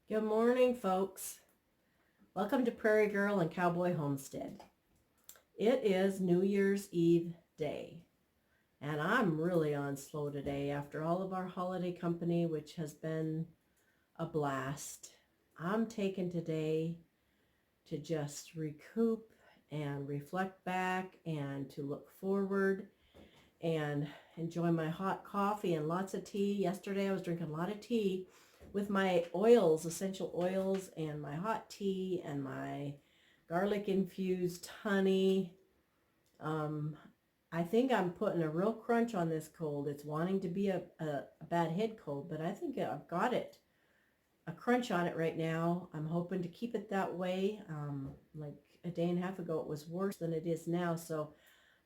Good morning, folks. Welcome to Prairie Girl and Cowboy Homestead. It is New Year's Eve day, and I'm really on slow today after all of our holiday company, which has been a blast. I'm taking today to just recoup and reflect back and to look forward and enjoy my hot coffee and lots of tea. Yesterday I was drinking a lot of tea with my oils, essential oils, and my hot tea and my garlic infused honey. Um, I think I'm putting a real crunch on this cold. It's wanting to be a bad head cold, but I think I've got it, a crunch on it right now. I'm hoping to keep it that way. Like a day and a half ago, it was worse than it is now. So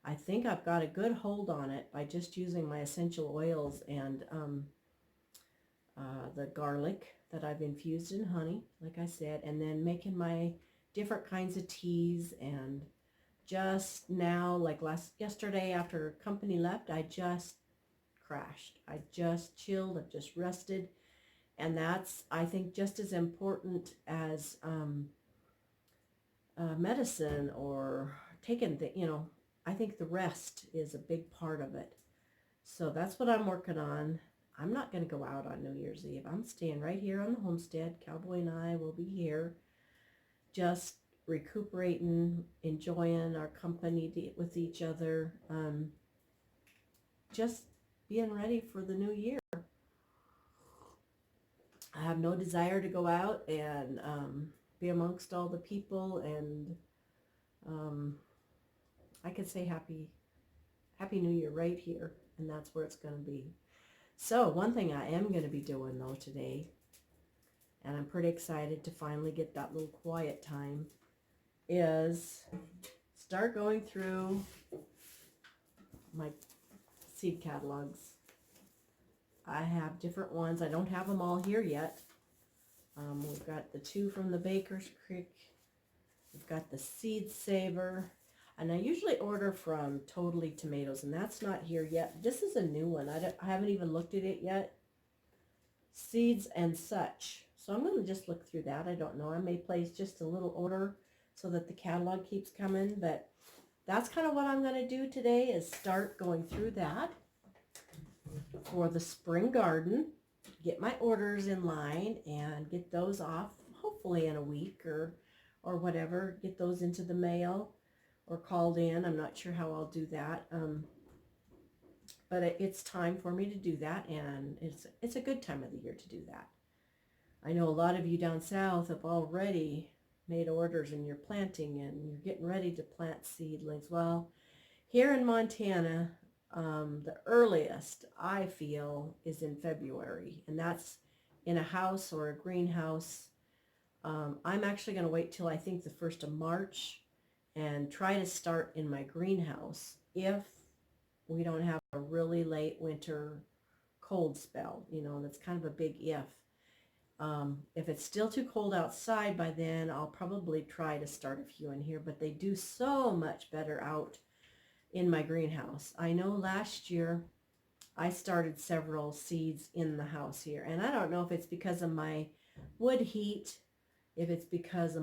I think I've got a good hold on it by just using my essential oils and the garlic that I've infused in honey, like I said, and then making my different kinds of teas. And just now, like yesterday after company left, I just crashed. I just chilled. I've just rested. And that's, I think, just as important as medicine or taking I think the rest is a big part of it. So that's what I'm working on. I'm not going to go out on New Year's Eve. I'm staying right here on the homestead. Cowboy and I will be here just recuperating, enjoying our company with each other, just being ready for the new year. I have no desire to go out and be amongst all the people, and um, I could say Happy New Year right here, and that's where it's going to be. So one thing I am going to be doing though today, and I'm pretty excited to finally get that little quiet time, is start going through my seed catalogs. I have different ones. I don't have them all here yet. We've got the two from the Baker's Creek. We've got the Seed Saver. And I usually order from Totally Tomatoes, and that's not here yet. This is a new one. I haven't even looked at it yet. Seeds and Such. So I'm going to just look through that. I don't know. I may place just a little order so that the catalog keeps coming. But that's kind of what I'm going to do today, is start going through that for the spring garden. Get my orders in line and get those off, hopefully in a week or whatever. Get those into the mail or called in. I'm not sure how I'll do that. But it's time for me to do that, and it's a good time of the year to do that. I know a lot of you down south have already made orders and you're planting and you're getting ready to plant seedlings. Well, here in Montana, the earliest I feel is in February, and that's in a house or a greenhouse. I'm actually going to wait till I think the 1st of March and try to start in my greenhouse if we don't have a really late winter cold spell. That's kind of a big if. If it's still too cold outside by then, I'll probably try to start a few in here, but they do so much better out in my greenhouse. I know last year I started several seeds in the house here, and I don't know if it's because of my wood heat, if it's because of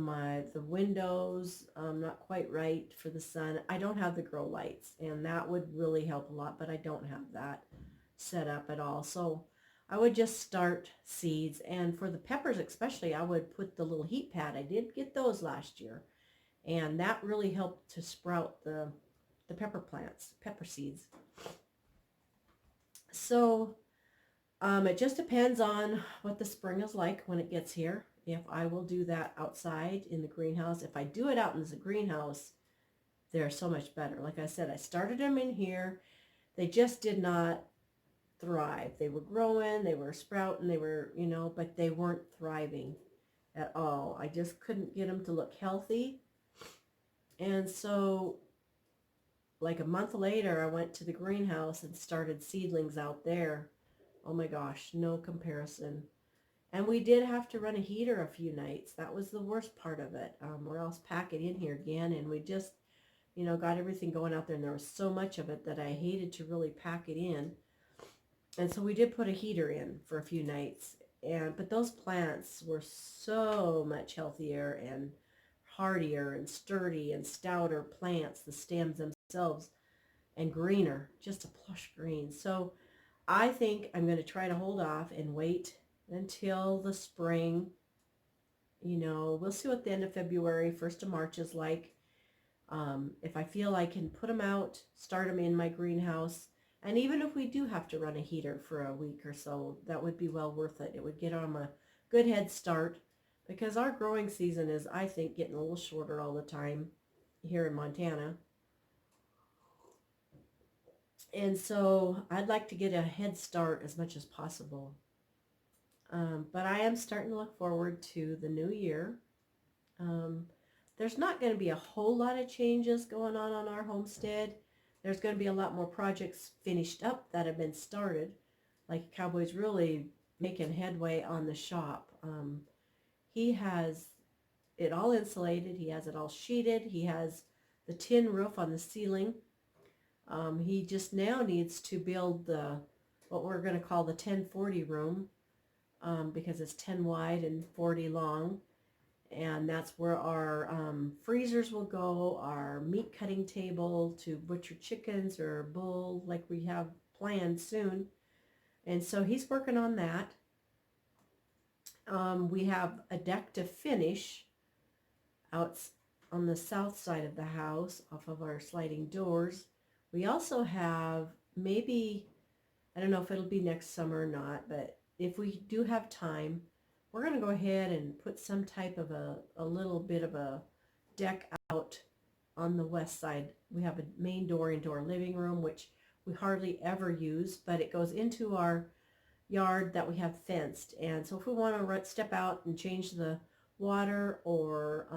the windows, not quite right for the sun. I don't have the grow lights, and that would really help a lot, but I don't have that set up at all. So I would just start seeds, and for the peppers especially, I would put the little heat pad. I did get those last year, and that really helped to sprout the pepper plants, pepper seeds. So it just depends on what the spring is like when it gets here. If I will do that outside in the greenhouse. If I do it out in the greenhouse, they're so much better. Like I said, I started them in here. They just did not thrive. They were growing, they were sprouting, they were, but they weren't thriving at all. I just couldn't get them to look healthy. And so like a month later, I went to the greenhouse and started seedlings out there. Oh my gosh, no comparison. And we did have to run a heater a few nights. That was the worst part of it, or else pack it in here again. And we just, got everything going out there. And there was so much of it that I hated to really pack it in. And so we did put a heater in for a few nights. But those plants were so much healthier and hardier and sturdy and stouter plants, the stems themselves, and greener, just a plush green. So I think I'm going to try to hold off and wait until the spring. We'll see what the end of February, 1st of March is like. If I feel I can put them out, start them in my greenhouse, and even if we do have to run a heater for a week or so, that would be well worth it. It would get on a good head start because our growing season is, I think, getting a little shorter all the time here in Montana. And so I'd like to get a head start as much as possible. But I am starting to look forward to the new year. Um, there's not going to be a whole lot of changes going on our homestead. There's going to be a lot more projects finished up that have been started. Like Cowboy's really making headway on the shop. He has it all insulated. He has it all sheeted. He has the tin roof on the ceiling. He just now needs to build what we're going to call the 1040 room, because it's 10 wide and 40 long. And that's where our freezers will go, our meat cutting table to butcher chickens or bull like we have planned soon. And so he's working on that. We have a deck to finish out on the south side of the house off of our sliding doors. We also have maybe, I don't know if it'll be next summer or not, but if we do have time, we're going to go ahead and put some type of a little bit of a deck out on the west side. We have a main door into our living room, which we hardly ever use, but it goes into our yard that we have fenced. And so if we want to step out and change the water, or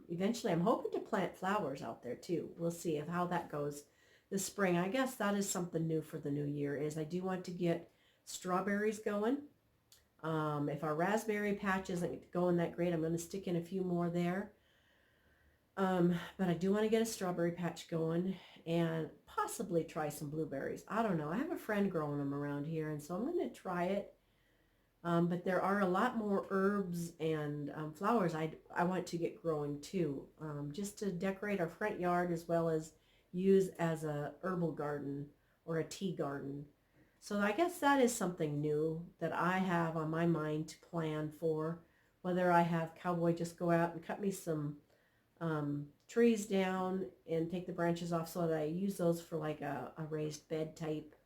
eventually I'm hoping to plant flowers out there too. We'll see how that goes this spring. I guess that is something new for the new year, is I do want to get strawberries going. If our raspberry patch isn't going that great, I'm going to stick in a few more there. But I do want to get a strawberry patch going and possibly try some blueberries. I don't know. I have a friend growing them around here, and so I'm going to try it. But there are a lot more herbs and flowers I want to get growing too, just to decorate our front yard as well as use as a herbal garden or a tea garden. So I guess that is something new that I have on my mind to plan for, whether I have Cowboy just go out and cut me some trees down and take the branches off so that I use those for like a raised bed type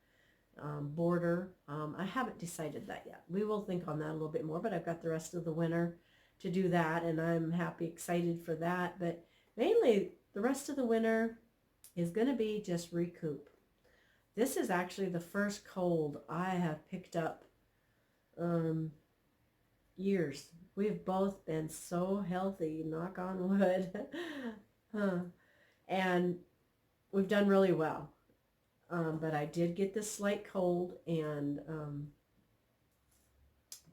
border. I haven't decided that yet. We will think on that a little bit more, but I've got the rest of the winter to do that, and I'm excited for that. But mainly the rest of the winter is going to be just recoup. This is actually the first cold I have picked up years. We've both been so healthy, knock on wood. And we've done really well. But I did get this slight cold, and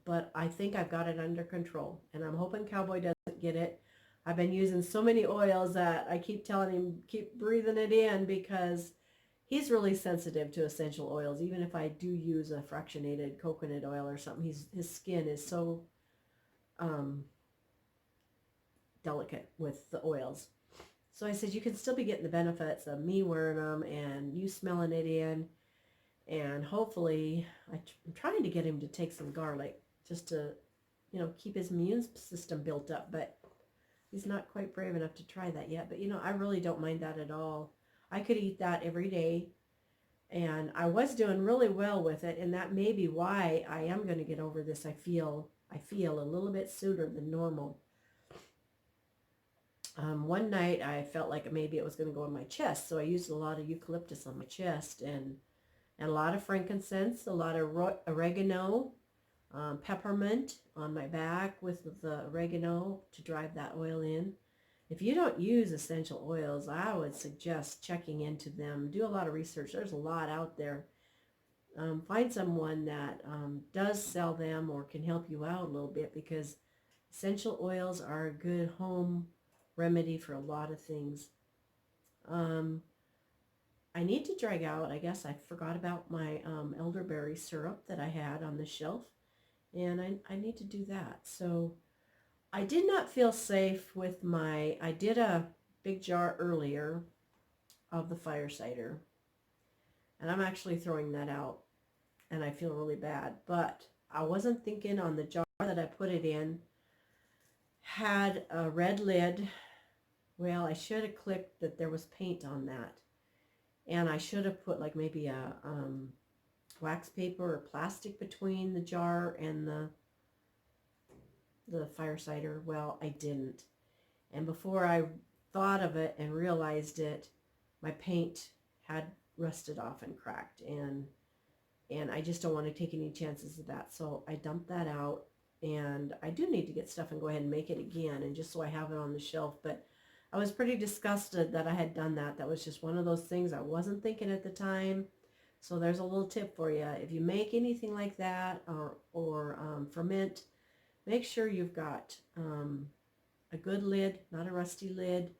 but I think I've got it under control, and I'm hoping Cowboy doesn't get it. I've been using so many oils that I keep telling him, keep breathing it in, because he's really sensitive to essential oils. Even if I do use a fractionated coconut oil or something, his skin is so delicate with the oils. So I said, you can still be getting the benefits of me wearing them and you smelling it in. And hopefully, I'm trying to get him to take some garlic just to, keep his immune system built up. But he's not quite brave enough to try that yet. But, I really don't mind that at all. I could eat that every day. And I was doing really well with it. And that may be why I am going to get over this. I feel a little bit sooner than normal. One night I felt like maybe it was going to go in my chest, so I used a lot of eucalyptus on my chest and a lot of frankincense, a lot of oregano, peppermint on my back with the oregano to drive that oil in. If you don't use essential oils, I would suggest checking into them. Do a lot of research. There's a lot out there. Find someone that does sell them or can help you out a little bit, because essential oils are a good home remedy for a lot of things. I need to drag out, I guess I forgot about my elderberry syrup that I had on the shelf, and I need to do that. So I did not feel safe with I did a big jar earlier of the fire cider, and I'm actually throwing that out, and I feel really bad. But I wasn't thinking on the jar that I put it in had a red lid. Well, I should have clicked that there was paint on that. And I should have put like maybe a wax paper or plastic between the jar and the fire cider. Well, I didn't. And before I thought of it and realized it, my paint had rusted off and cracked. And I just don't want to take any chances of that. So I dumped that out. And I do need to get stuff and go ahead and make it again, and just so I have it on the shelf. But I was pretty disgusted that I had done that. That was just one of those things I wasn't thinking at the time. So there's a little tip for you. If you make anything like that or ferment, make sure you've got a good lid, not a rusty lid,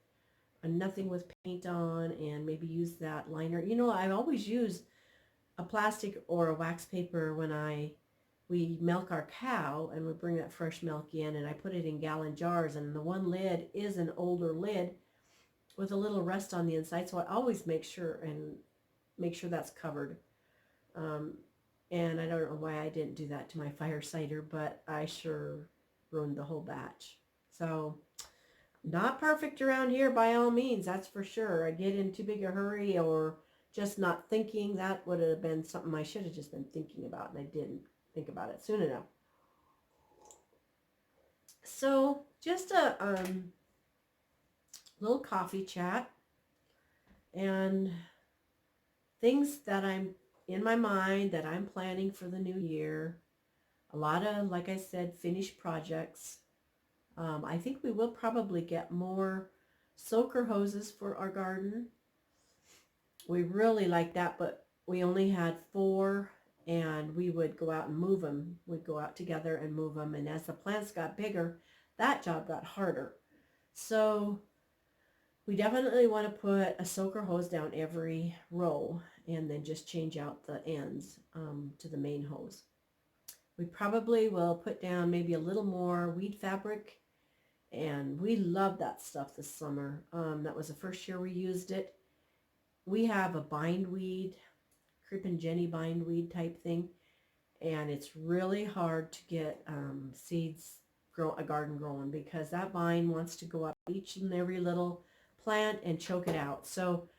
and nothing with paint on, and maybe use that liner. You know, I always use a plastic or a wax paper when we milk our cow, and we bring that fresh milk in, and I put it in gallon jars, and the one lid is an older lid with a little rust on the inside, so I always make sure that's covered. And I don't know why I didn't do that to my fire cider, but I sure ruined the whole batch. So not perfect around here by all means, that's for sure. I get in too big a hurry or just not thinking. That would have been something I should have just been thinking about, and I didn't think about it soon enough. So just a little coffee chat and things that I'm in my mind that I'm planning for the new year. A lot of, like I said, finished projects. I think we will probably get more soaker hoses for our garden. We really like that, but we only had 4, and we would go out and move them. We'd go out together and move them, and as the plants got bigger, that job got harder. So we definitely want to put a soaker hose down every row and then just change out the ends to the main hose. We probably will put down maybe a little more weed fabric, and we love that stuff this summer. That was the first year we used it. We have a bindweed, Creepin' Jenny bindweed type thing, and it's really hard to get a garden growing, because that vine wants to go up each and every little plant and choke it out. So,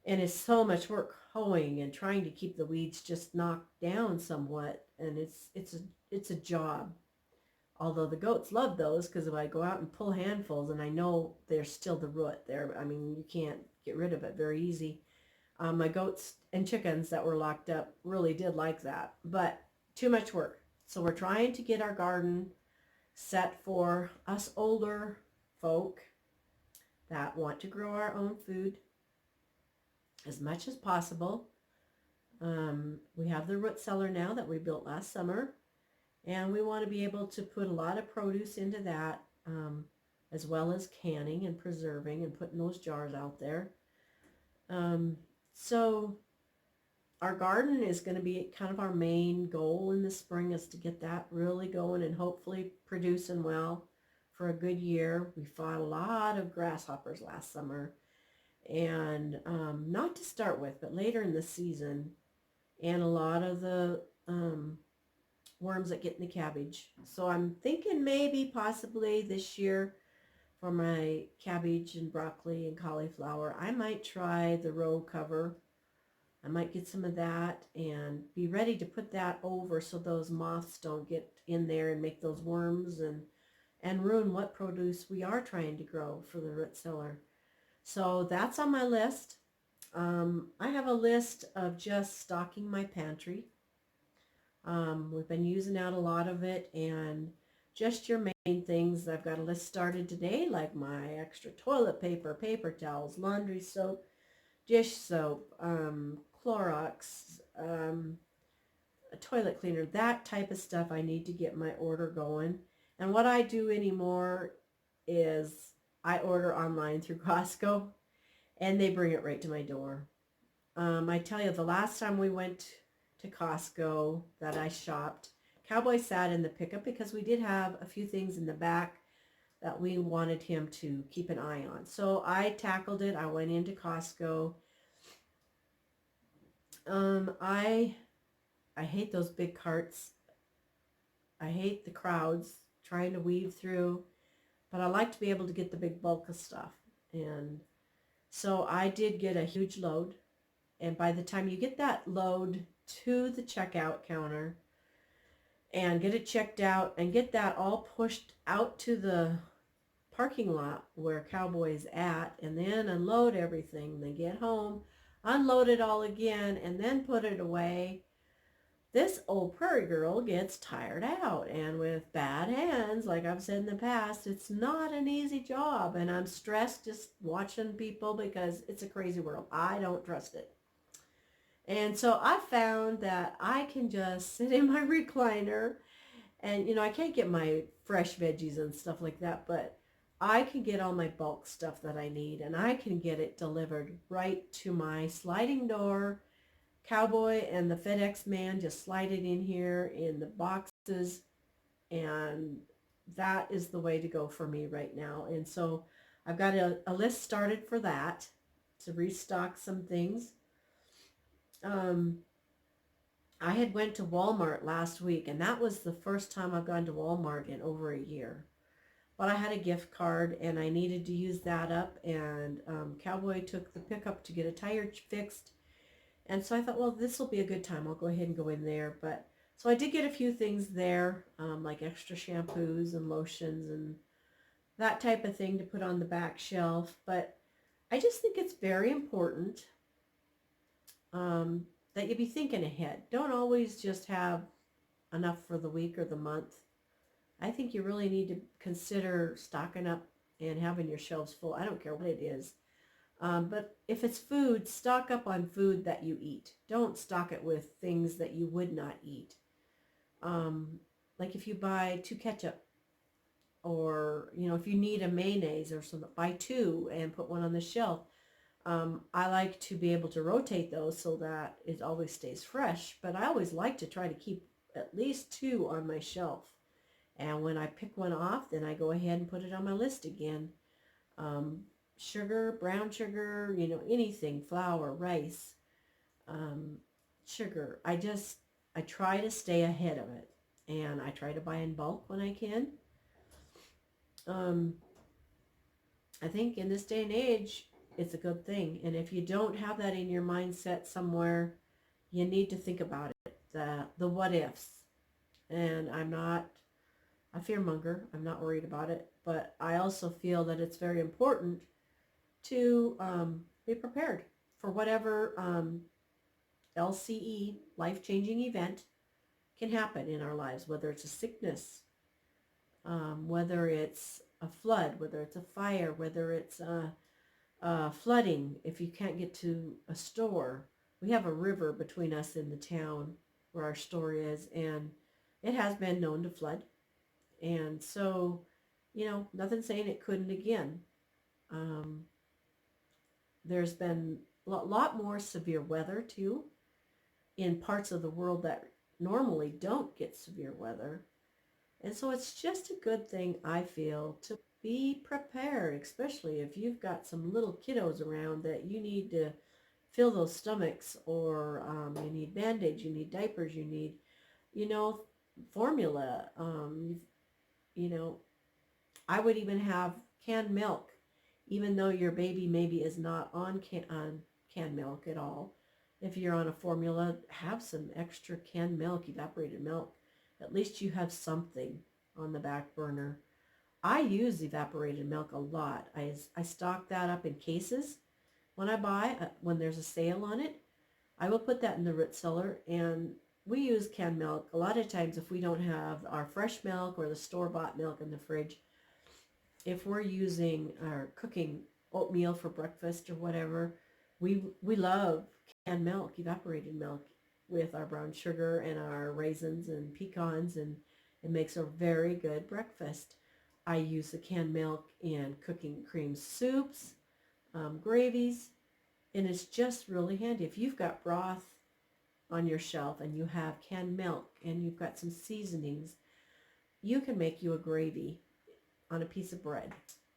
and it's so much work hoeing and trying to keep the weeds just knocked down somewhat, and it's a job. Although the goats love those, because if I go out and pull handfuls, and I know there's still the root there, I mean, you can't get rid of it very easy. My goats and chickens that were locked up really did like that, but too much work. So we're trying to get our garden set for us older folk that want to grow our own food as much as possible. We have the root cellar now that we built last summer, and we want to be able to put a lot of produce into that, as well as canning and preserving and putting those jars out there. So our garden is going to be kind of our main goal in the spring, is to get that really going and hopefully producing well for a good year. We fought a lot of grasshoppers last summer, and not to start with, but later in the season, and a lot of the worms that get in the cabbage. So I'm thinking maybe possibly this year for my cabbage and broccoli and cauliflower, I might try the row cover. I might get some of that and be ready to put that over so those moths don't get in there and make those worms and ruin what produce we are trying to grow for the root cellar. So that's on my list. I have a list of just stocking my pantry. We've been using out a lot of it, and just your main things. I've got a list started today, like my extra toilet paper, paper towels, laundry soap, dish soap, Clorox, a toilet cleaner, that type of stuff. I need to get my order going. And what I do anymore is I order online through Costco, and they bring it right to my door. I tell you, the last time we went to Costco that I shopped, Cowboy sat in the pickup because we did have a few things in the back that we wanted him to keep an eye on. So I tackled it. I went into Costco. I hate those big carts. I hate the crowds trying to weave through, but I like to be able to get the big bulk of stuff. And so I did get a huge load. And by the time you get that load to the checkout counter and get it checked out and get that all pushed out to the parking lot where Cowboy's at, and then unload everything, then get home, unload it all again, and then put it away, this old prairie girl gets tired out. And with bad hands, like I've said in the past, it's not an easy job. And I'm stressed just watching people because it's a crazy world. I don't trust it. And so I found that I can just sit in my recliner and, I can't get my fresh veggies and stuff like that, but I can get all my bulk stuff that I need, and I can get it delivered right to my sliding door. Cowboy and the FedEx man just slide it in here in the boxes, and that is the way to go for me right now. And so I've got a list started for that, to restock some things. I had went to Walmart last week, and that was the first time I've gone to Walmart in over a year. But I had a gift card, and I needed to use that up, and Cowboy took the pickup to get a tire fixed. And so I thought, well, this will be a good time. I'll go ahead and go in there. But so I did get a few things there, like extra shampoos and lotions and that type of thing to put on the back shelf. But I just think it's very important that you be thinking ahead. Don't always just have enough for the week or the month. I think you really need to consider stocking up and having your shelves full. I don't care what it is. But if it's food, stock up on food that you eat. Don't stock it with things that you would not eat. Like if you buy 2 ketchup, or, if you need a mayonnaise or something, buy 2 and put one on the shelf. I like to be able to rotate those so that it always stays fresh, but I always like to try to keep at least 2 on my shelf. And when I pick one off, then I go ahead and put it on my list again. Sugar, brown sugar, anything, flour, rice, sugar. I try to stay ahead of it, and I try to buy in bulk when I can. I think in this day and age, it's a good thing. And if you don't have that in your mindset somewhere, you need to think about it, the what ifs. And I'm not a fearmonger. I'm not worried about it. But I also feel that it's very important to be prepared for whatever LCE, life-changing event, can happen in our lives, whether it's a sickness, whether it's a flood, whether it's a fire, whether it's flooding, if you can't get to a store. We have a river between us and the town where our store is, and it has been known to flood. And so, nothing saying it couldn't again. There's been a lot more severe weather, too, in parts of the world that normally don't get severe weather. And so it's just a good thing, I feel, to be prepared, especially if you've got some little kiddos around that you need to fill those stomachs, or you need Band-Aids, you need diapers, you need, formula. I would even have canned milk, even though your baby maybe is not on canned milk at all. If you're on a formula, have some extra canned milk, evaporated milk. At least you have something on the back burner. I use evaporated milk a lot. I stock that up in cases when I buy, when there's a sale on it. I will put that in the root cellar, and we use canned milk. A lot of times if we don't have our fresh milk or the store-bought milk in the fridge, if we're using or cooking oatmeal for breakfast or whatever, we love canned milk, evaporated milk, with our brown sugar and our raisins and pecans, and it makes a very good breakfast. I use the canned milk in cooking cream soups, gravies, and it's just really handy. If you've got broth, on your shelf and you have canned milk and you've got some seasonings, you can make you a gravy on a piece of bread.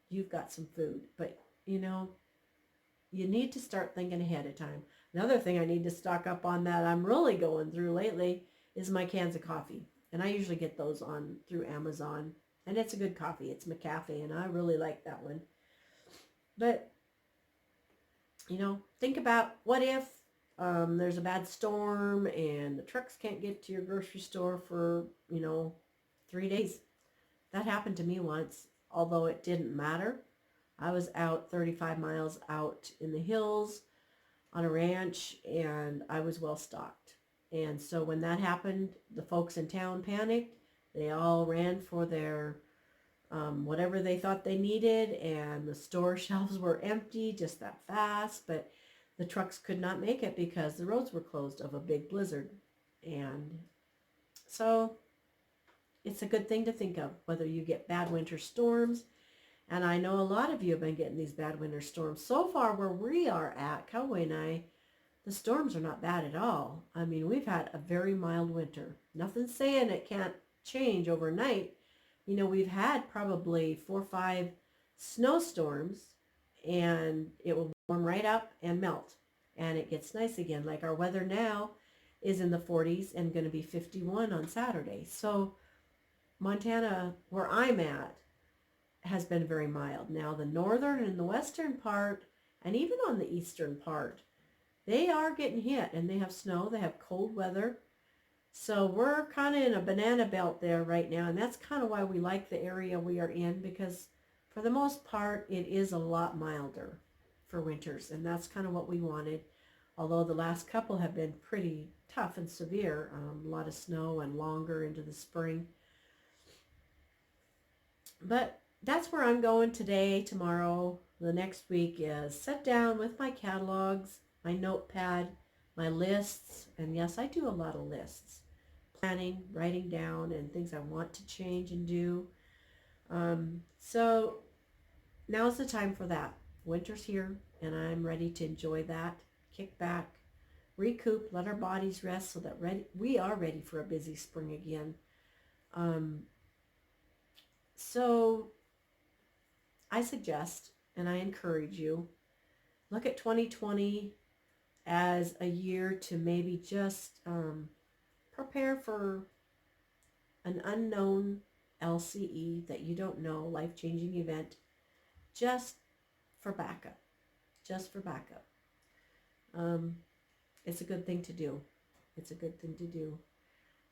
You've got some food. But, you need to start thinking ahead of time. Another thing I need to stock up on that I'm really going through lately is my cans of coffee. And I usually get those on through Amazon. And it's a good coffee. It's McCafe, and I really like that one. But, think about what if there's a bad storm and the trucks can't get to your grocery store for, 3 days. That happened to me once, although it didn't matter. I was out 35 miles out in the hills on a ranch, and I was well stocked. And so when that happened, the folks in town panicked. They all ran for their whatever they thought they needed, and the store shelves were empty just that fast. But the trucks could not make it because the roads were closed of a big blizzard. And so it's a good thing to think of, whether you get bad winter storms. And I know a lot of you have been getting these bad winter storms. So far where we are at, Cowboy and I, the storms are not bad at all. I mean, we've had a very mild winter. Nothing's saying it can't change overnight. We've had probably 4 or 5 snowstorms, and it will warm right up and melt. And it gets nice again. Like our weather now is in the 40s and going to be 51 on Saturday. So Montana, where I'm at, has been very mild. Now the northern and the western part, and even on the eastern part, they are getting hit, and they have snow, they have cold weather. So we're kind of in a banana belt there right now, and that's kind of why we like the area we are in, because for the most part it is a lot milder for winters, and that's kind of what we wanted. Although the last couple have been pretty tough and severe, a lot of snow and longer into the spring. But that's where I'm going today, tomorrow, the next week, is sit down with my catalogs, my notepad, my lists. And yes, I do a lot of lists. Planning, writing down, and things I want to change and do. So now's the time for that. Winter's here, and I'm ready to enjoy that. Kick back, recoup, let our bodies rest so that we are ready for a busy spring again. So I suggest, and I encourage you, look at 2020 as a year to maybe just prepare for an unknown LCE that you don't know, life-changing event, just for backup. Just for backup. It's a good thing to do. It's a good thing to do.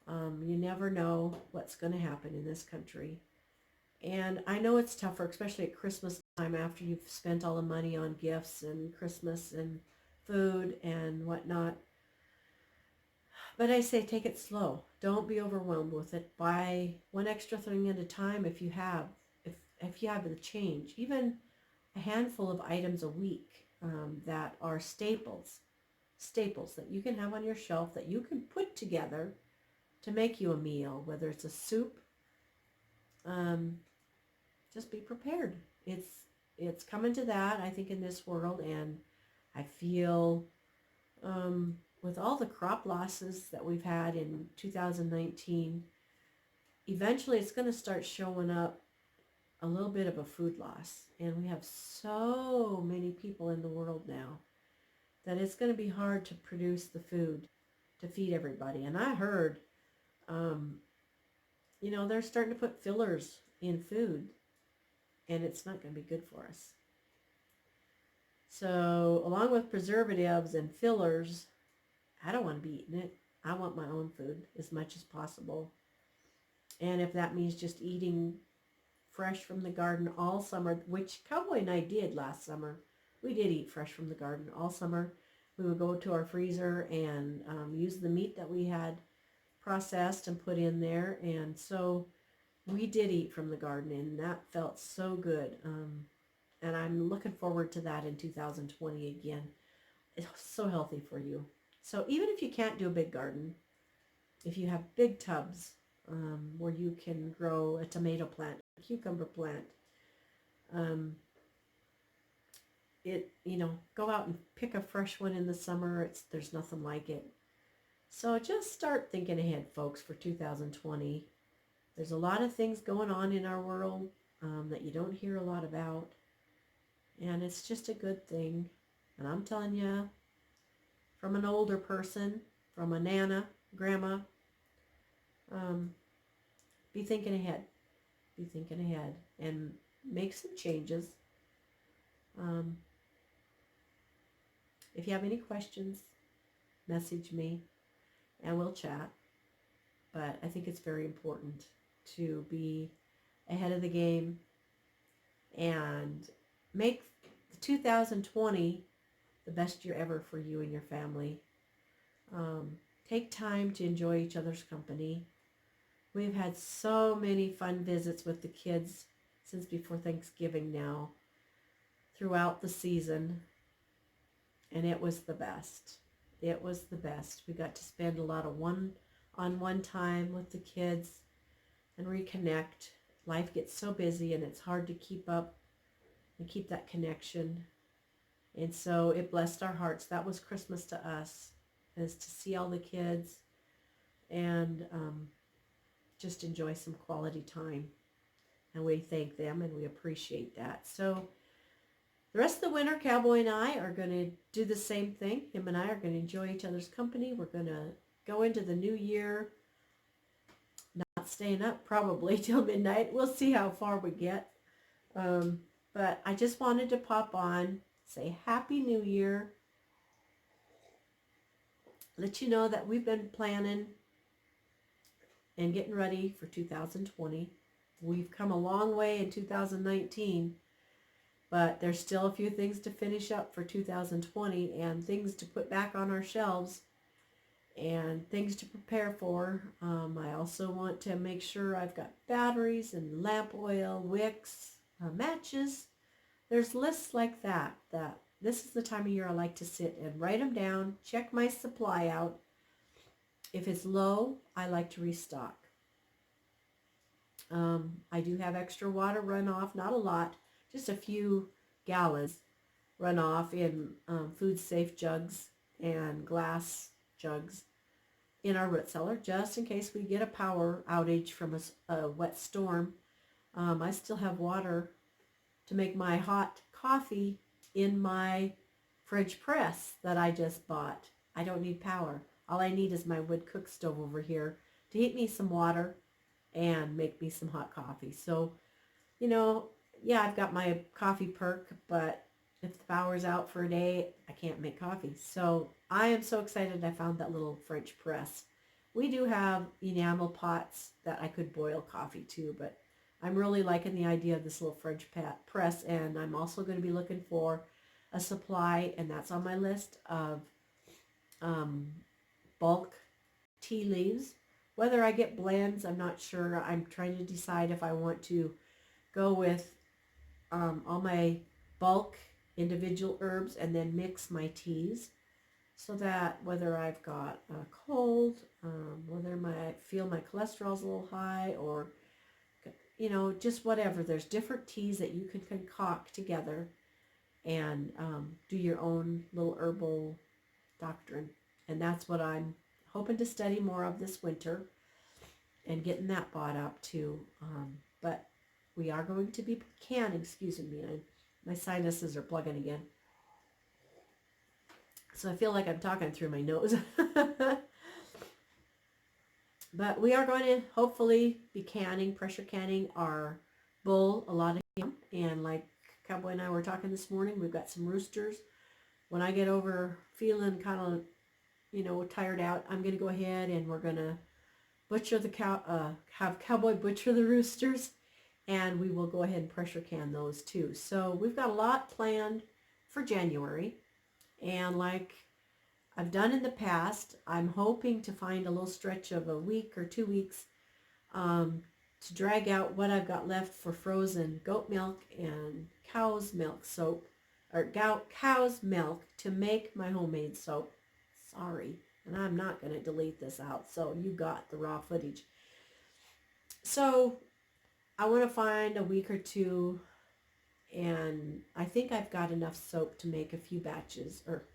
You never know what's going to happen in this country. And I know it's tougher, especially at Christmas time after you've spent all the money on gifts and Christmas and food and whatnot. But I say take it slow. Don't be overwhelmed with it. Buy one extra thing at a time if you have the change. Even a handful of items a week that are staples that you can have on your shelf that you can put together to make you a meal, whether it's a soup. Just be prepared. It's coming to that, I think, in this world, and I feel with all the crop losses that we've had in 2019, eventually it's going to start showing up a little bit of a food loss. And we have so many people in the world now that it's going to be hard to produce the food to feed everybody. And I heard, they're starting to put fillers in food, and it's not going to be good for us. So along with preservatives and fillers, I don't want to be eating it. I want my own food as much as possible. And if that means just eating fresh from the garden all summer, which Cowboy and I did last summer. We did eat fresh from the garden all summer. We would go to our freezer and use the meat that we had processed and put in there. And so we did eat from the garden, and that felt so good. And I'm looking forward to that in 2020 again. It's so healthy for you. So even if you can't do a big garden, if you have big tubs where you can grow a tomato plant, a cucumber plant, go out and pick a fresh one in the summer. There's nothing like it. So just start thinking ahead, folks, for 2020. There's a lot of things going on in our world that you don't hear a lot about, and it's just a good thing. And I'm telling you, from an older person, from a nana, grandma, um, be thinking ahead. Be thinking ahead and make some changes. Um, if you have any questions, message me and we'll chat. But I think it's very important to be ahead of the game and make 2020 the best year ever for you and your family. Um, take time to enjoy each other's company. We've had so many fun visits with the kids since before Thanksgiving now, throughout the season, and it was the best. It was the best. We got to spend a lot of one-on-one time with the kids and reconnect. Life gets so busy and it's hard to keep up and keep that connection. And so it blessed our hearts. That was Christmas to us, is to see all the kids and just enjoy some quality time. And we thank them and we appreciate that. So the rest of the winter, Cowboy and I are going to do the same thing. Him and I are going to enjoy each other's company. We're going to go into the new year not staying up probably till midnight. We'll see how far we get. But I just wanted to pop on, say Happy New Year, let you know that we've been planning and getting ready for 2020. We've come a long way in 2019, but there's still a few things to finish up for 2020 and things to put back on our shelves and things to prepare for. I also want to make sure I've got batteries and lamp oil, wicks, matches. There's lists like that this is the time of year I like to sit and write them down, check my supply out. If it's low, I like to restock. I do have extra water run off, not a lot, just a few gallons run off in food safe jugs and glass jugs in our root cellar, just in case we get a power outage from a wet storm. I still have water to make my hot coffee in my French press that I just bought. I don't need power. All I need is my wood cook stove over here to heat me some water and make me some hot coffee. So, yeah, I've got my coffee perk, but if the power's out for a day, I can't make coffee. So I am so excited I found that little French press. We do have enamel pots that I could boil coffee to, but I'm really liking the idea of this little French press, and I'm also going to be looking for a supply, and that's on my list, of bulk tea leaves. Whether I get blends, I'm not sure. I'm trying to decide if I want to go with all my bulk individual herbs and then mix my teas, so that whether I've got a cold, whether I feel my cholesterol's a little high, or just whatever. There's different teas that you can concoct together and do your own little herbal doctrine. And that's what I'm hoping to study more of this winter and getting that bought up too. But we are going to be canning, excuse me, my sinuses are plugging again. So I feel like I'm talking through my nose. But we are going to hopefully be pressure canning our bull a lot of ham. And like Cowboy and I were talking this morning, we've got some roosters. When I get over feeling kind of, tired out, I'm going to go ahead and we're going to butcher have Cowboy butcher the roosters, and we will go ahead and pressure can those too. So we've got a lot planned for January, and like I've done in the past, I'm hoping to find a little stretch of a week or 2 weeks to drag out what I've got left for frozen goat milk and cow's milk soap, or cow's milk, to make my homemade soap. Sorry, and I'm not going to delete this out, so you got the raw footage. So I want to find a week or two, and I think I've got enough soap to make a few batches, or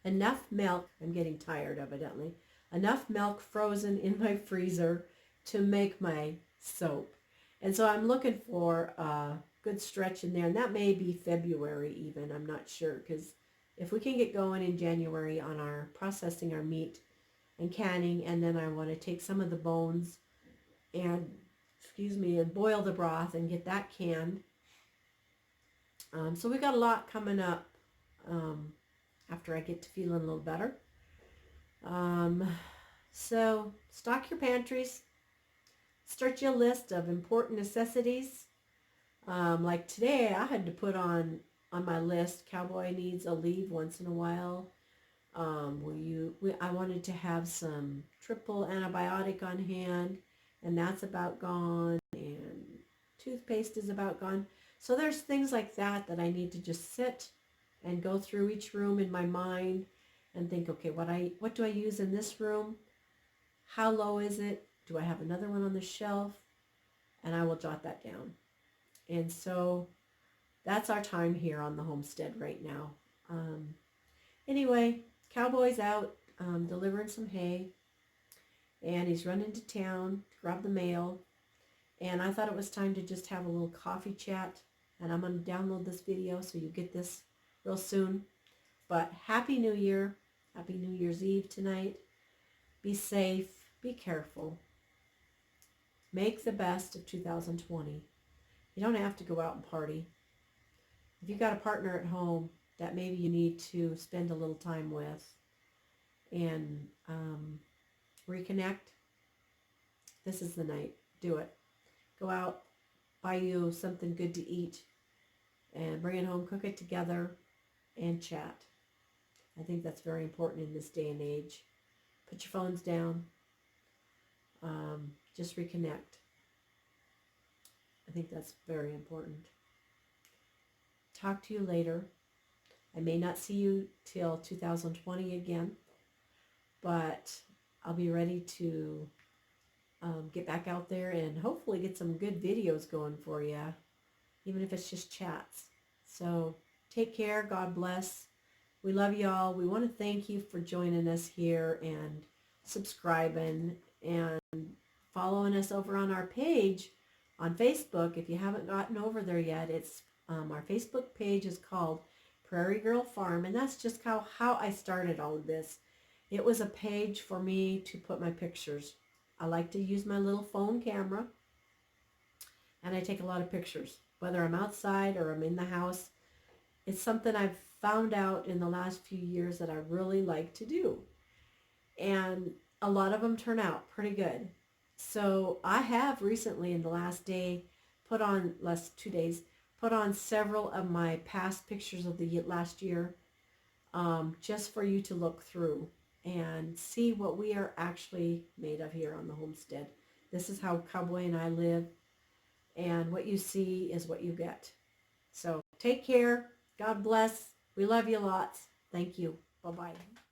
enough milk. I'm getting tired evidently. enough milk frozen in my freezer to make my soap. And so I'm looking for a good stretch in there, and that may be February even, I'm not sure, because if we can get going in January on our processing our meat and canning, and then I want to take some of the bones and, excuse me, and boil the broth and get that canned. So we got a lot coming up after I get to feeling a little better. So stock your pantries. Start your list of important necessities. Like today, I had to put on my list, Cowboy needs a leave once in a while. I wanted to have some triple antibiotic on hand, and that's about gone, and toothpaste is about gone. So there's things like that that I need to just sit and go through each room in my mind and think, okay, what do I use in this room? How low is it? Do I have another one on the shelf? And I will jot that down. And so that's our time here on the homestead right now. Anyway, Cowboy's out delivering some hay, and he's running to town to grab the mail. And I thought it was time to just have a little coffee chat. And I'm going to download this video so you get this real soon. But Happy New Year. Happy New Year's Eve tonight. Be safe. Be careful. Make the best of 2020. You don't have to go out and party. If you've got a partner at home that maybe you need to spend a little time with and reconnect, this is the night. Do it. Go out, buy you something good to eat, and bring it home, cook it together, and chat. I think that's very important in this day and age. Put your phones down. Just reconnect. I think that's very important. Talk to you later. I may not see you till 2020 again, but I'll be ready to get back out there and hopefully get some good videos going for you, even if it's just chats. So take care. God bless. We love you all. We want to thank you for joining us here and subscribing and following us over on our page on Facebook. If you haven't gotten over there yet, it's our Facebook page is called Prairie Girl Farm, and that's just how I started all of this. It was a page for me to put my pictures. I like to use my little phone camera, and I take a lot of pictures, whether I'm outside or I'm in the house. It's something I've found out in the last few years that I really like to do, and a lot of them turn out pretty good. So I have recently, in the last 2 days, put on several of my past pictures of the last year, just for you to look through and see what we are actually made of here on the homestead. This is how Cowboy and I live, and what you see is what you get. So take care. God bless. We love you lots. Thank you. Bye-bye.